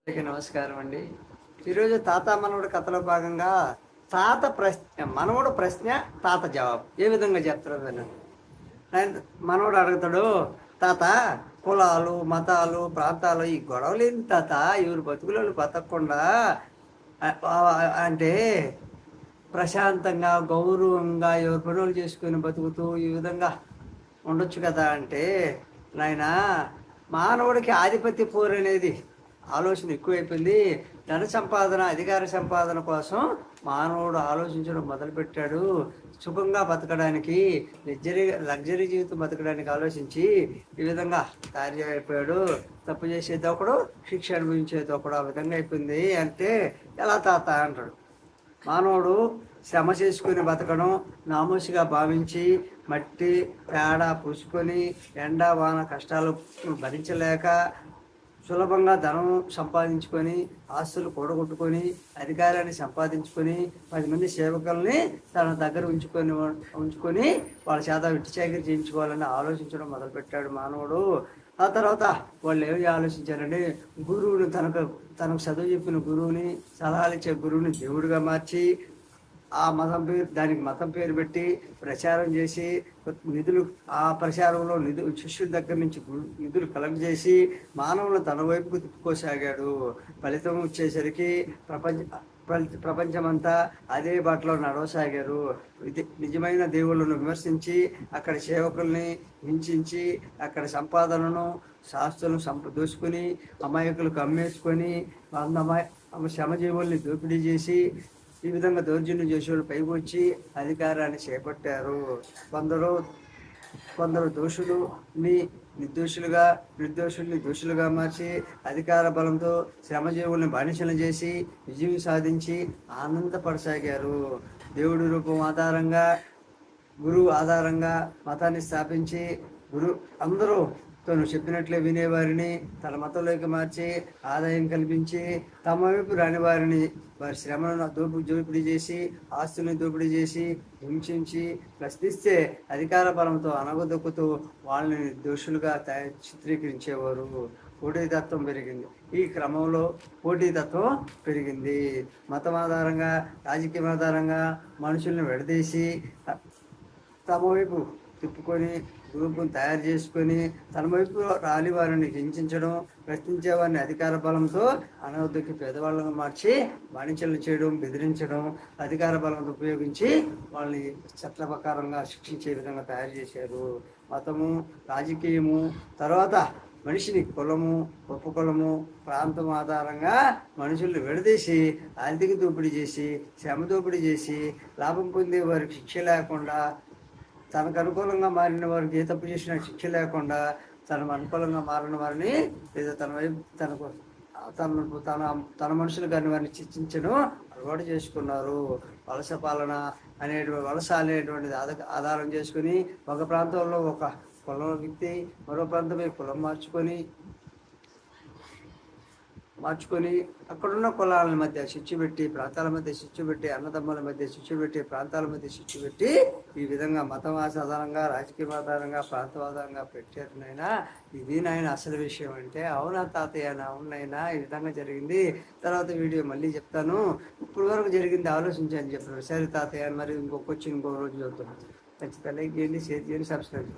నమస్కారం అండి. ఈరోజు తాత మనవడు కథలో భాగంగా తాత ప్రశ్న మనవడు ప్రశ్న తాత జవాబు ఏ విధంగా చెప్తారో వినండి. మనవడు అడుగుతాడు, తాత కులాలు మతాలు ప్రాంతాలు ఈ గొడవలు ఏంటి తాత, ఎవరు బతుకులు బతకకుండా అంటే ప్రశాంతంగా గౌరవంగా ఎవరు పనులు చేసుకుని బతుకుతూ ఈ విధంగా ఉండొచ్చు కదా అంటే, నాయన మానవుడికి ఆధిపత్య పోరు అనేది ఆలోచన ఎక్కువైపోయింది. ధన సంపాదన అధికార సంపాదన కోసం మానవుడు ఆలోచించడం మొదలుపెట్టాడు. సుఖంగా బతకడానికి లగ్జరీ జీవితం బతకడానికి ఆలోచించి ఈ విధంగా కార్యమైపోయాడు. తప్పు చేసేది ఒకడు, శిక్ష అనుభవించేది ఒకడు, ఆ విధంగా అయిపోయింది అంటే ఎలా తాత అంటాడు. మానవుడు శ్రమ చేసుకుని బతకడం నామోసిగా భావించి మట్టి పేడ పూసుకొని ఎండ వాన కష్టాలు భరించలేక సులభంగా ధనం సంపాదించుకొని ఆస్తులు కూడగొట్టుకొని అధికారాన్ని సంపాదించుకొని 10 మంది సేవకుల్ని తన దగ్గర ఉంచుకొని వాళ్ళ చేత విట్టి చాకరీ చేయించుకోవాలని ఆలోచించడం మొదలుపెట్టాడు మానవుడు. ఆ తర్వాత వాళ్ళు ఏమి ఆలోచించారంటే, గురువుని తనకు చదువు చెప్పిన గురువుని, సలహాలు ఇచ్చే గురువుని దేవుడిగా మార్చి ఆ మతం పేరు పెట్టి ప్రచారం చేసి నిధులు, ఆ ప్రచారంలో శిష్యుల దగ్గర నుంచి నిధులు కలెక్ట్ చేసి మానవులను తన వైపుకు తిప్పుకోసాగాడు. ఫలితం వచ్చేసరికి ప్రపంచమంతా అదే బాటలో నడవసాగారు. నిజమైన దేవుళ్ళను విమర్శించి అక్కడ సేవకుల్ని హింసించి అక్కడ సంపాదనను శాస్త్రులను దోసుకుని అమాయకులకు అమ్మేసుకొని శ్రమజీవుల్ని దోపిడీ చేసి ఈ విధంగా దౌర్జన్యం చేసేవాళ్ళు పైకి వచ్చి అధికారాన్ని చేపట్టారు. కొందరు దోషుల్ని నిర్దోషుల్ని దోషులుగా మార్చి అధికార బలంతో శ్రమజీవుల్ని బానిసలు చేసి విజయం సాధించి ఆనందపడసాగారు. దేవుడి రూపం ఆధారంగా, గురువు ఆధారంగా మతాన్ని స్థాపించి అందరూ తను చెప్పినట్లే వినేవారిని తన మతంలోకి మార్చి ఆదాయం కల్పించి తమ వైపు రాని వారిని వారి శ్రమను దోపిడీ చేసి ఆస్తుల్ని దోపిడీ చేసి హింసించి ప్రశ్నిస్తే అధికార బలంతో అనగదొక్కుతూ వాళ్ళని దోషులుగా చిత్రీకరించేవారు. పోటీతత్వం పెరిగింది. ఈ క్రమంలో పోటీతత్వం పెరిగింది. మతం ఆధారంగా, రాజకీయం ఆధారంగా మనుషుల్ని విడదీసి తమ వైపు తిప్పుకొని గ్రూపును తయారు చేసుకొని తన వైపు రాలి వారిని హింసించడం, ప్రశ్నించే వారిని అధికార బలంతో అనవద్దకి పేదవాళ్ళను మార్చి బానిసలు చేయడం, బెదిరించడం, అధికార బలంతో ఉపయోగించి వాళ్ళని చట్ట ప్రకారంగా శిక్షించే విధంగా తయారు చేశారు. మతము, రాజకీయము, తర్వాత మనిషిని కులము, ఉపకులము, ప్రాంతం ఆధారంగా మనుషుల్ని విడదీసి ఆర్థిక దోపిడీ చేసి, శ్రమ దోపిడీ చేసి, లాభం పొందే వారికి శిక్ష లేకుండా, తనకు అనుకూలంగా మారిన వారికి ఏ తప్పు చేసినా శిక్ష లేకుండా తనకు అనుకూలంగా మారిన వారిని లేదా తన వైపు తన మనుషులు కానీ వారిని శిక్షించడం అలవాటు చేసుకున్నారు. వలస అనేటువంటిది ఆధారం చేసుకుని ఒక ప్రాంతంలో ఒక కులం వ్యక్తి మరో ప్రాంతమే కులం మార్చుకొని అక్కడున్న కులాల మధ్య చిచ్చు పెట్టి, ప్రాంతాల మధ్య చిచ్చు పెట్టి, అన్నదమ్ముల మధ్య చిచ్చు పెట్టి, ప్రాంతాల మధ్య చిచ్చు పెట్టి ఈ విధంగా మతం ఆధారంగా, రాజకీయ ఆధారంగా, ప్రాంతం ఆధారంగా పెట్టారు. నాయనా ఇది నాయన అసలు విషయం అంటే, అవునా తాతయ్య, అవునైనా ఈ విధంగా జరిగింది. తర్వాత వీడియో మళ్ళీ చెప్తాను, ఇప్పుడు వరకు జరిగింది ఆలోచించని చెప్పారు. సరే తాతయ్య, మరి ఇంకో రోజు చూద్దాం. ఖచ్చితంగా లైక్ చేయండి, షేర్ చేయండి, సబ్స్క్రైబ్ చేయండి.